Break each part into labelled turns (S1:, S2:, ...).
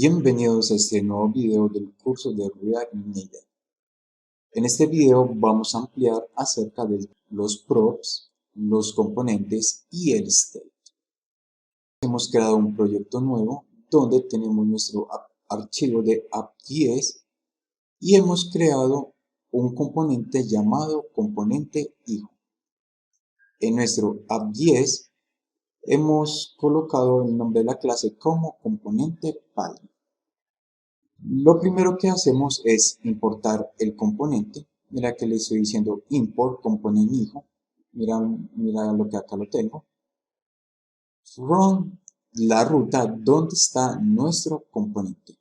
S1: Bienvenidos a este nuevo video del curso de React Native. En este video vamos a ampliar acerca de los props, los componentes y el state. Hemos creado un proyecto nuevo donde tenemos nuestro archivo de app.js y hemos creado un componente llamado componente hijo. En nuestro app.js hemos colocado el nombre de la clase como componente padre. Lo primero que hacemos es importar el componente. Mira que le estoy diciendo import component hijo. Mira lo que acá lo tengo. From la ruta donde está nuestro componente.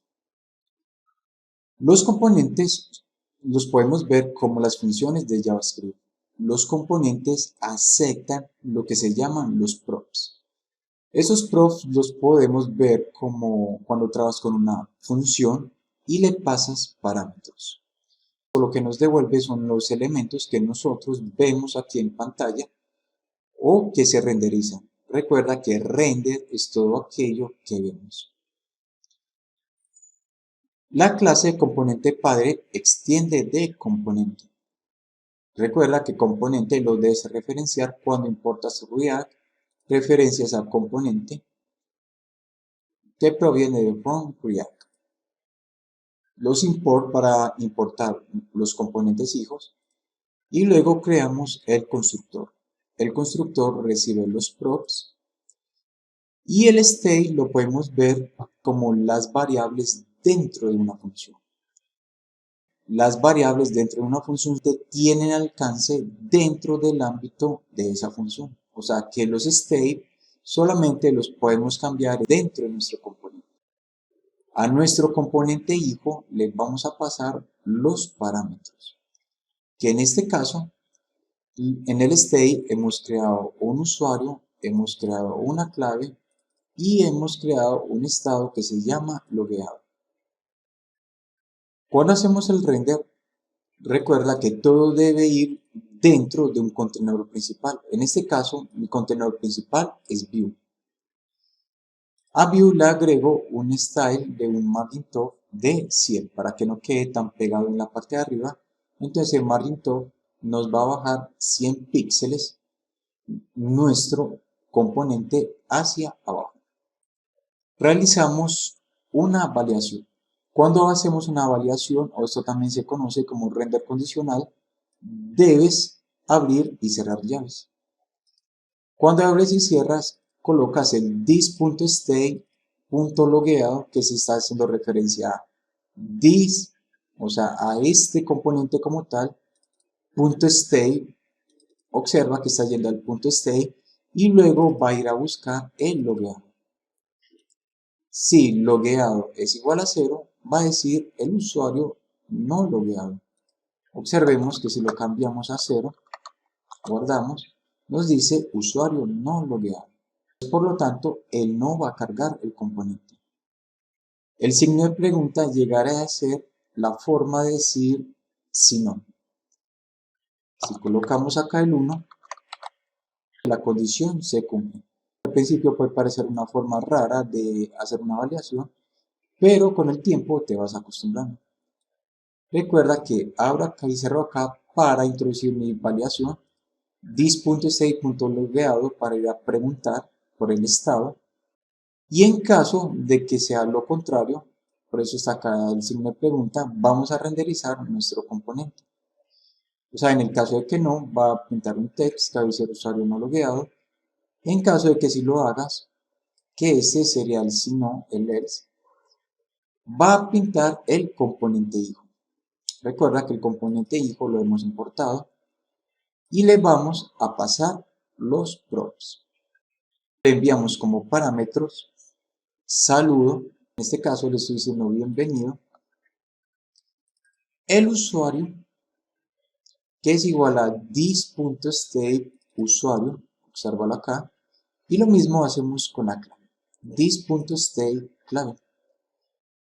S1: Los componentes los podemos ver como las funciones de JavaScript. Los componentes aceptan lo que se llaman los props. Esos props los podemos ver como cuando trabajas con una función y le pasas parámetros. Lo que nos devuelve son los elementos que nosotros vemos aquí en pantalla o que se renderizan. Recuerda que render es todo aquello que vemos. La clase componente padre extiende de componente. Recuerda que componente lo debes referenciar cuando importas React, referencias al componente que proviene de from React. Los import para importar los componentes hijos y luego creamos el constructor. El constructor recibe los props y el state lo podemos ver como las variables dentro de una función. Las variables dentro de una función tienen alcance dentro del ámbito de esa función. O sea que los state solamente los podemos cambiar dentro de nuestro componente. A nuestro componente hijo le vamos a pasar los parámetros, que en este caso, en el state hemos creado un usuario, hemos creado una clave y hemos creado un estado que se llama logueado. Cuando hacemos el render, recuerda que todo debe ir dentro de un contenedor principal. En este caso, mi contenedor principal es Vue. A Vue le agrego un style de un margin top de 100 para que no quede tan pegado en la parte de arriba. Entonces el margin top nos va a bajar 100 píxeles nuestro componente hacia abajo. Realizamos una validación. Cuando hacemos una validación, o esto también se conoce como render condicional, debes abrir y cerrar llaves. Cuando abres y cierras, colocas el this.state.logueado, que se está haciendo referencia a this, o sea, a este componente como tal, .state, observa que está yendo al .state y luego va a ir a buscar el logueado. Si logueado es igual a 0, va a decir el usuario no logueado. Observemos que si lo cambiamos a 0, guardamos, nos dice usuario no logueado. Por lo tanto, él no va a cargar el componente. El signo de pregunta llegará a ser la forma de decir si no. Si colocamos acá el 1, la condición se cumple. Al principio puede parecer una forma rara de hacer una validación, pero con el tiempo te vas acostumbrando. Recuerda que abro acá y cierro acá para introducir mi validación, this.state.logueado para ir a preguntar por el estado, y en caso de que sea lo contrario, por eso está acá el signo de pregunta, vamos a renderizar nuestro componente. O sea, en el caso de que no, va a pintar un text que avise al usuario no logueado. En caso de que sí lo hagas, que ese sería el si no, el else, va a pintar el componente hijo. Recuerda que el componente hijo lo hemos importado y le vamos a pasar los props. Le enviamos como parámetros saludo, en este caso le estoy diciendo bienvenido, el usuario, que es igual a this.state usuario, obsérvalo acá, y lo mismo hacemos con la clave, this.state clave.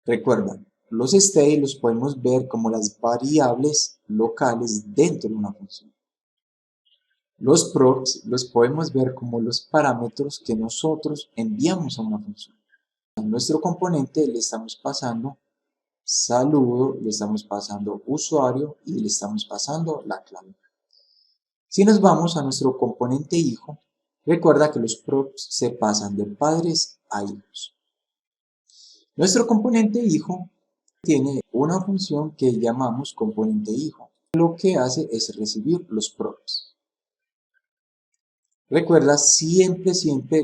S1: Recuerda, los state los podemos ver como las variables locales dentro de una función. Los props los podemos ver como los parámetros que nosotros enviamos a una función. nuestro componente le estamos pasando saludo, le estamos pasando usuario y le estamos pasando la clave. Si nos vamos a nuestro componente hijo, recuerda que los props se pasan de padres a hijos. Nuestro componente hijo tiene una función que llamamos componente hijo. Lo que hace es recibir los props. Recuerda, siempre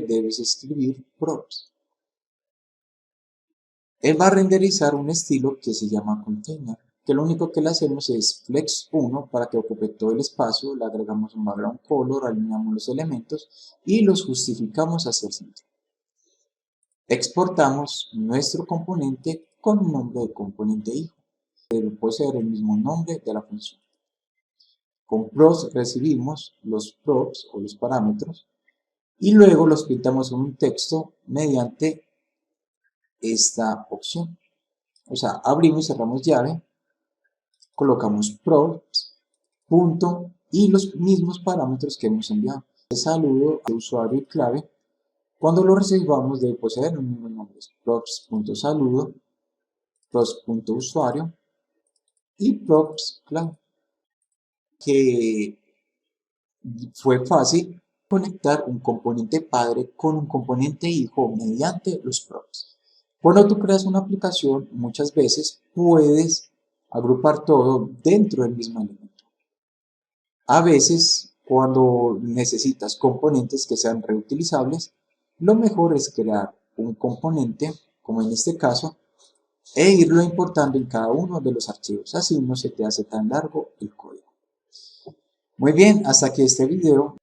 S1: debes escribir props. Él va a renderizar un estilo que se llama container, que lo único que le hacemos es flex 1 para que ocupe todo el espacio, le agregamos un background color, alineamos los elementos y los justificamos hacia el centro. Exportamos nuestro componente con un nombre de componente hijo, que debe poseer el mismo nombre de la función. Con props recibimos los props o los parámetros y luego los pintamos en un texto mediante esta opción. O sea, abrimos y cerramos llave, colocamos props, punto y los mismos parámetros que hemos enviado. El saludo de usuario y clave, cuando lo recibamos debe poseer los mismos nombres, props.saludo, props.usuario y props clave. Que fue fácil conectar un componente padre con un componente hijo mediante los props. Cuando tú creas una aplicación, muchas veces puedes agrupar todo dentro del mismo elemento. A veces, cuando necesitas componentes que sean reutilizables, lo mejor es crear un componente, como en este caso, e irlo importando en cada uno de los archivos. Así no se te hace tan largo el código. Muy bien, hasta aquí este video.